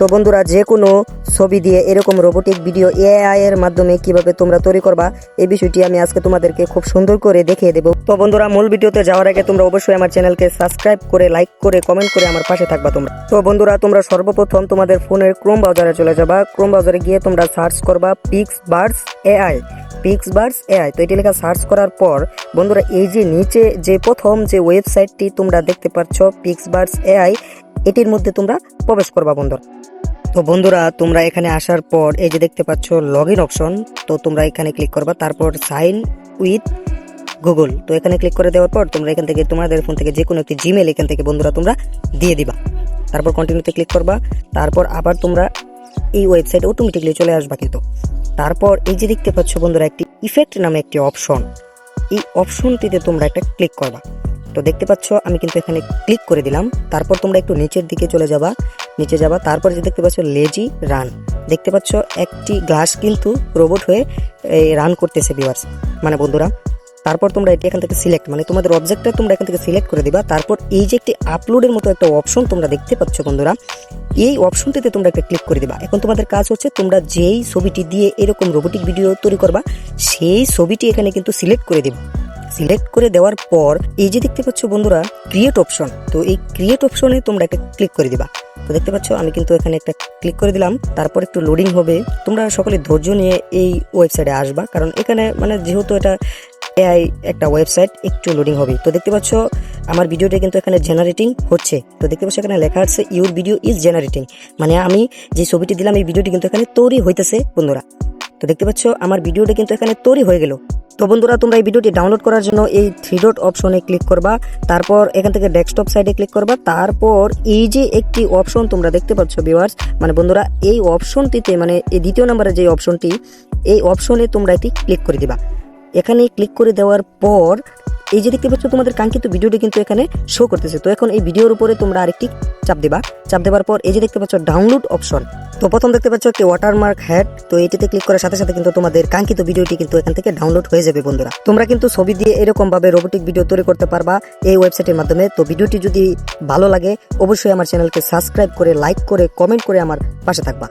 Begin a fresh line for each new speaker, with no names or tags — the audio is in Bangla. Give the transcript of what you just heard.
তো বন্ধুরা, যে কোনো ছবি দিয়ে এরকম রোবোটিক ভিডিও এআই এর মাধ্যমে কিভাবে তোমরা তৈরি করবা এই বিষয়টি আমি আজকে তোমাদেরকে খুব সুন্দর করে দেখিয়ে দেব। তো বন্ধুরা, মূল ভিডিওতে যাওয়ার আগে তোমরা অবশ্যই আমার চ্যানেলকে সাবস্ক্রাইব করে, লাইক করে, কমেন্ট করে আমার পাশে থাকবা তোমরা। তো বন্ধুরা, তোমরা সর্বপ্রথম তোমাদের ফোনের ক্রোম ব্রাউজারে চলে যাবা। ক্রোম ব্রাউজারে গিয়ে তোমরা সার্চ করবা পিক্সবার্স এআই। তো এটি লেখা সার্চ করার পর বন্ধুরা, এই যে নিচে যে প্রথম যে ওয়েবসাইটটি তোমরা দেখতে পাচ্ছ পিক্সবার্স এআই, এটির মধ্যে তোমরা প্রবেশ করবা বন্ধুরা। তো বন্ধুরা, তোমরা এখানে আসার পর এই যে দেখতে পাচ্ছ লগ ইন অপশন, তো তোমরা এখানে ক্লিক করবা। তারপর সাইন উইথ গুগল, তো এখানে ক্লিক করে দেওয়ার পর তোমরা এখান থেকে তোমাদের ফোন থেকে যে কোনো একটি জিমেল এখান থেকে বন্ধুরা তোমরা দিয়ে দিবা। তারপর কন্টিনিউতে ক্লিক করবা। তারপর আবার তোমরা এই ওয়েবসাইটে অটোমেটিকলি চলে আসবা। কিন্তু তারপর এই যে দেখতে পাচ্ছ বন্ধুরা একটি ইফেক্ট নামে একটি অপশন, এই অপশনটিতে তোমরা একটা ক্লিক করবা। তো দেখতে পাচ্ছ আমি কিন্তু এখানে ক্লিক করে দিলাম। তারপর তোমরা একটু নিচের দিকে চলে যাবা, নিচে যাবা। তারপর যে দেখতে পাচ্ছ লেজি রান, দেখতে পাচ্ছ একটি গ্লাস কিন্তু রোবট হয়ে রান করতেছে ভিউয়ার্স, মানে বন্ধুরা। তারপর তোমরা এটি এখান থেকে সিলেক্ট, মানে তোমাদের অবজেক্টটা তোমরা এখান থেকে সিলেক্ট করে দিবা। তারপর এই যে একটি আপলোডের মতো একটা অপশন তোমরা দেখতে পাচ্ছ বন্ধুরা, এই অপশনটিতে তোমরা একটা ক্লিক করে দিবা। এখন তোমাদের কাজ হচ্ছে তোমরা যেই ছবিটি দিয়ে এরকম রোবোটিক ভিডিও তৈরি করবা সেই ছবিটি এখানে কিন্তু সিলেক্ট করে দিবা। সিলেক্ট করে দেওয়ার পর এই যে দেখতে পাচ্ছ বন্ধুরা ক্রিয়েট অপশন, তো এই ক্রিয়েট অপশনে তোমরা একটা ক্লিক করে দিবা। তো দেখতে পাচ্ছ আমি কিন্তু এখানে একটা ক্লিক করে দিলাম। তারপর একটু লোডিং হবে, তোমরা সকলে ধৈর্য নিয়ে এই ওয়েবসাইটে আসবা, কারণ এখানে মানে যেহেতু এটা এআই একটা ওয়েবসাইট, একটু লোডিং হবে। তো দেখতে পাচ্ছ আমার ভিডিওটা কিন্তু এখানে জেনারেটিং হচ্ছে। তো দেখতে পাচ্ছ এখানে লেখা আছে ইউর ভিডিও ইজ জেনারেটিং, মানে আমি যে ছবিটি দিলাম এই ভিডিওটি কিন্তু এখানে তৈরি হইতেছে বন্ধুরা। তো দেখতে পাচ্ছ আমার ভিডিওটা কিন্তু এখানে তৈরি হয়ে গেল। তো বন্ধুরা, তোমরা এই ভিডিওটি ডাউনলোড করার জন্য এই 3 ডট অপশনে ক্লিক করবা। তারপর এখান থেকে ডেস্কটপ সাইডে ক্লিক করবা। তারপর এই যে একটি অপশন তোমরা দেখতে পাচ্ছ ভিউয়ার্স, মানে বন্ধুরা এই অপশনটিতে, মানে এই দ্বিতীয় নম্বরের যে অপশনটি, এই অপশনে তোমরা এটি ক্লিক করে দিবা। এখানে ক্লিক করে দেওয়ার পর এই যে দেখতে পাচ্ছ তোমাদের কাঙ্ক্ষিত ভিডিওটি কিন্তু এখানে শো করতেছে। তো এখন এই ভিডিওর উপরে তোমরা আরেকটি চাপ দেবা। চাপ দেওয়ার পর এই যে দেখতে পাচ্ছ ডাউনলোড অপশন, তো প্রথম দেখতে পাচ্ছ একটি ওয়াটারমার্ক হেড, তো এটিতে ক্লিক করার সাথে সাথে কিন্তু তোমাদের কাঙ্ক্ষিত ভিডিওটি কিন্তু এখান থেকে ডাউনলোড হয়ে যাবে বন্ধুরা। তোমরা কিন্তু ছবি দিয়ে এরকম ভাবে রোবোটিক ভিডিও তৈরি করতে পারবা এই ওয়েবসাইটের মাধ্যমে। তো ভিডিওটি যদি ভালো লাগে অবশ্যই আমার চ্যানেলকে সাবস্ক্রাইব করে, লাইক করে, কমেন্ট করে আমার পাশে থাকবা।